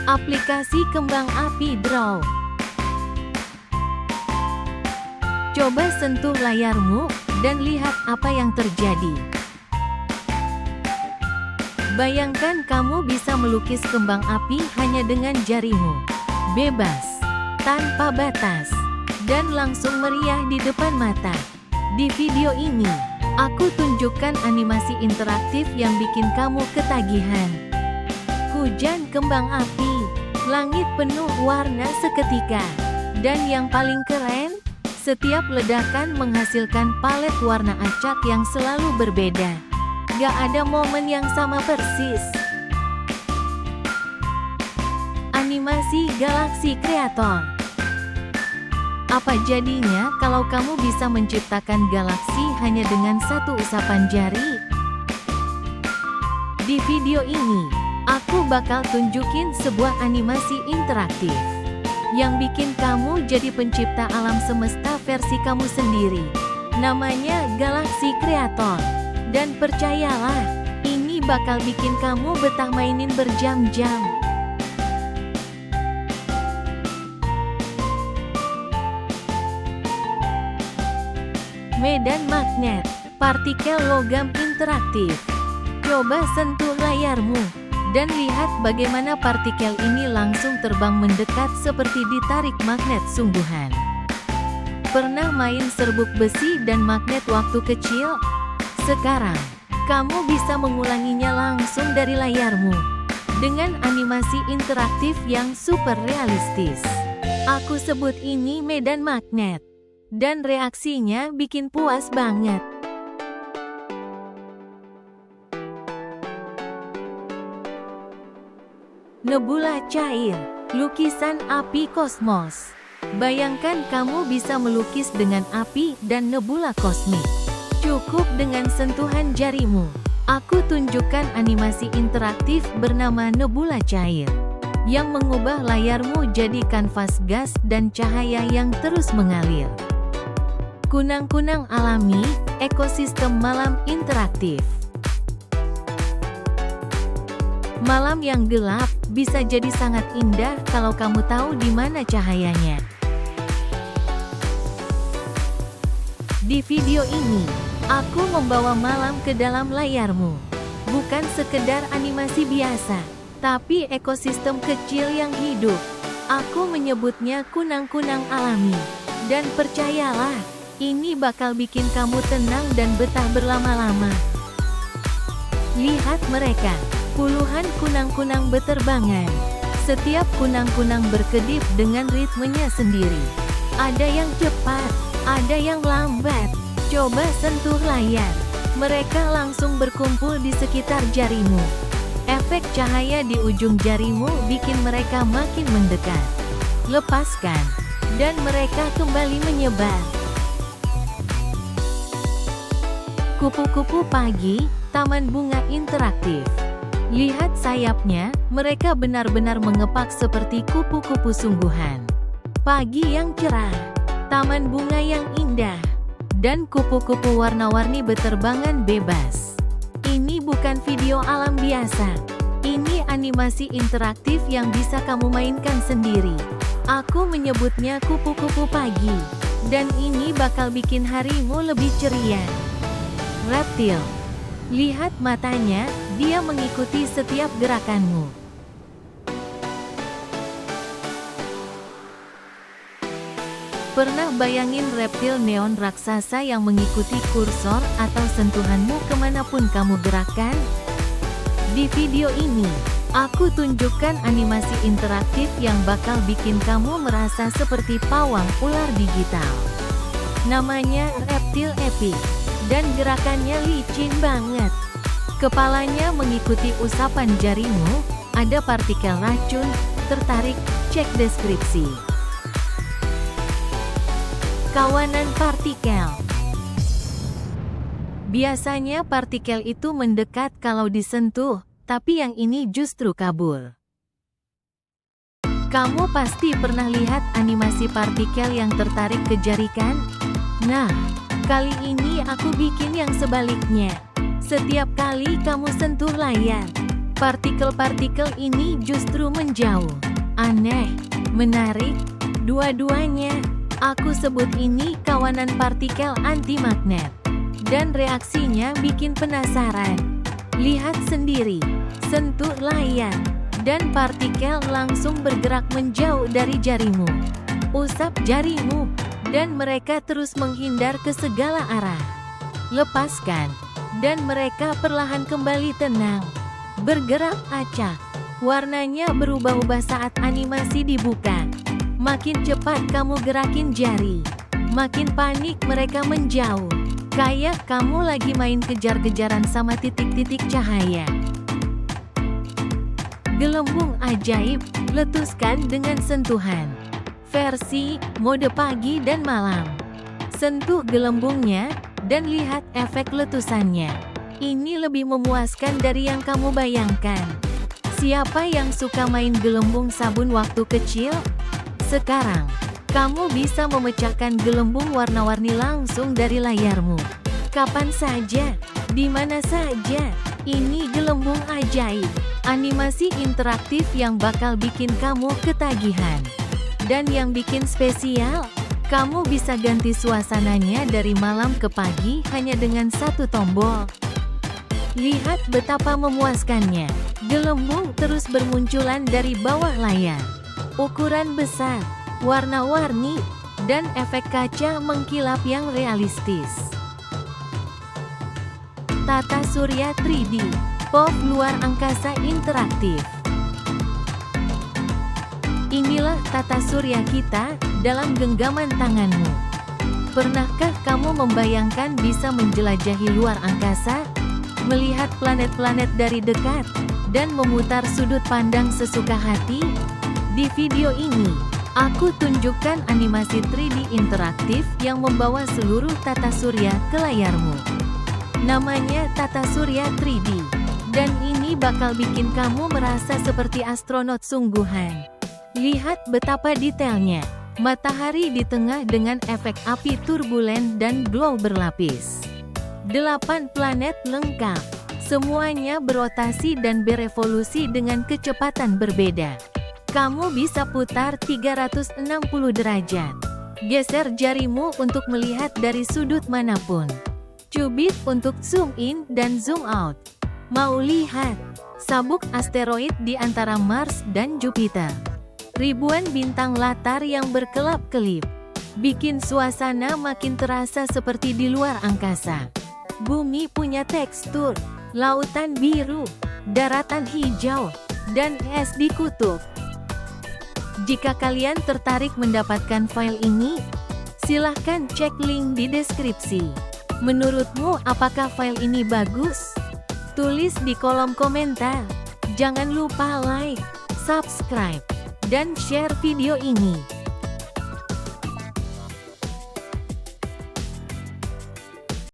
Aplikasi kembang api Draw. Coba sentuh layarmu, dan lihat apa yang terjadi. Bayangkan kamu bisa melukis kembang api hanya dengan jarimu. Bebas, tanpa batas, dan langsung meriah di depan mata. Di video ini, aku tunjukkan animasi interaktif yang bikin kamu ketagihan. Hujan kembang api, langit penuh warna seketika. Dan yang paling keren, setiap ledakan menghasilkan palet warna acak yang selalu berbeda. Gak ada momen yang sama persis. Animasi Galaxy Creator. Apa jadinya kalau kamu bisa menciptakan galaksi hanya dengan satu usapan jari? Di video ini, aku bakal tunjukin sebuah animasi interaktif yang bikin kamu jadi pencipta alam semesta versi kamu sendiri. Namanya Galaxy Creator. Dan percayalah, ini bakal bikin kamu betah mainin berjam-jam. Medan magnet, partikel logam interaktif. Coba sentuh layarmu, dan lihat bagaimana partikel ini langsung terbang mendekat seperti ditarik magnet sungguhan. Pernah main serbuk besi dan magnet waktu kecil? Sekarang, kamu bisa mengulanginya langsung dari layarmu, dengan animasi interaktif yang super realistis. Aku sebut ini medan magnet. Dan reaksinya bikin puas banget. Nebula cair, lukisan api kosmos. Bayangkan kamu bisa melukis dengan api dan nebula kosmik. Cukup dengan sentuhan jarimu. Aku tunjukkan animasi interaktif bernama nebula cair, yang mengubah layarmu jadi kanvas gas dan cahaya yang terus mengalir. Kunang-kunang alami, ekosistem malam interaktif. Malam yang gelap bisa jadi sangat indah kalau kamu tahu di mana cahayanya. Di video ini, aku membawa malam ke dalam layarmu. Bukan sekedar animasi biasa, tapi ekosistem kecil yang hidup. Aku menyebutnya kunang-kunang alami. Dan percayalah, ini bakal bikin kamu tenang dan betah berlama-lama. Lihat mereka, puluhan kunang-kunang beterbangan. Setiap kunang-kunang berkedip dengan ritmenya sendiri. Ada yang cepat, ada yang lambat. Coba sentuh layar. Mereka langsung berkumpul di sekitar jarimu. Efek cahaya di ujung jarimu bikin mereka makin mendekat. Lepaskan, dan mereka kembali menyebar. Kupu-kupu pagi, taman bunga interaktif. Lihat sayapnya, mereka benar-benar mengepak seperti kupu-kupu sungguhan. Pagi yang cerah, taman bunga yang indah, dan kupu-kupu warna-warni beterbangan bebas. Ini bukan video alam biasa. Ini animasi interaktif yang bisa kamu mainkan sendiri. Aku menyebutnya kupu-kupu pagi. Dan ini bakal bikin harimu lebih ceria. Reptil. Lihat matanya, dia mengikuti setiap gerakanmu. Pernah bayangin reptil neon raksasa yang mengikuti kursor atau sentuhanmu kemanapun kamu gerakkan? Di video ini, aku tunjukkan animasi interaktif yang bakal bikin kamu merasa seperti pawang ular digital. Namanya Reptil Epic, dan gerakannya licin banget. Kepalanya mengikuti usapan jarimu, ada partikel racun, tertarik, cek deskripsi. Kawanan partikel. Biasanya partikel itu mendekat kalau disentuh, tapi yang ini justru kabur. Kamu pasti pernah lihat animasi partikel yang tertarik ke jari kan? Nah, kali ini aku bikin yang sebaliknya. Setiap kali kamu sentuh layar, Partikel-partikel ini justru menjauh. Aneh, menarik, dua-duanya. Aku sebut ini kawanan partikel antimagnet. Dan reaksinya bikin penasaran. Lihat sendiri, sentuh layar, dan partikel langsung bergerak menjauh dari jarimu. Usap jarimu, dan mereka terus menghindar ke segala arah. Lepaskan, dan mereka perlahan kembali tenang. Bergerak acak. Warnanya berubah-ubah saat animasi dibuka. Makin cepat kamu gerakin jari, makin panik mereka menjauh. Kayak kamu lagi main kejar-kejaran sama titik-titik cahaya. Gelembung ajaib, letuskan dengan sentuhan. Versi, mode pagi dan malam. Sentuh gelembungnya, dan lihat efek letusannya. Ini lebih memuaskan dari yang kamu bayangkan. Siapa yang suka main gelembung sabun waktu kecil? Sekarang, kamu bisa memecahkan gelembung warna-warni langsung dari layarmu. Kapan saja, di mana saja. Ini gelembung ajaib. Animasi interaktif yang bakal bikin kamu ketagihan. Dan yang bikin spesial, kamu bisa ganti suasananya dari malam ke pagi hanya dengan satu tombol. Lihat betapa memuaskannya. Gelembung terus bermunculan dari bawah layar. Ukuran besar, warna-warni, dan efek kaca mengkilap yang realistis. Tata Surya 3D, POV luar angkasa interaktif. Inilah tata surya kita, dalam genggaman tanganmu. Pernahkah kamu membayangkan bisa menjelajahi luar angkasa? Melihat planet-planet dari dekat, dan memutar sudut pandang sesuka hati? Di video ini, aku tunjukkan animasi 3D interaktif yang membawa seluruh tata surya ke layarmu. Namanya Tata Surya 3D, dan ini bakal bikin kamu merasa seperti astronot sungguhan. Lihat betapa detailnya. Matahari di tengah dengan efek api turbulen dan glow berlapis. 8 planet lengkap. Semuanya berotasi dan berevolusi dengan kecepatan berbeda. Kamu bisa putar 360 derajat. Geser jarimu untuk melihat dari sudut manapun. Cubit untuk zoom in dan zoom out. Mau lihat? Sabuk asteroid di antara Mars dan Jupiter. Ribuan bintang latar yang berkelap-kelip. Bikin suasana makin terasa seperti di luar angkasa. Bumi punya tekstur, lautan biru, daratan hijau, dan es di kutub. Jika kalian tertarik mendapatkan file ini, silahkan cek link di deskripsi. Menurutmu apakah file ini bagus? Tulis di kolom komentar. Jangan lupa like, subscribe, dan share video ini.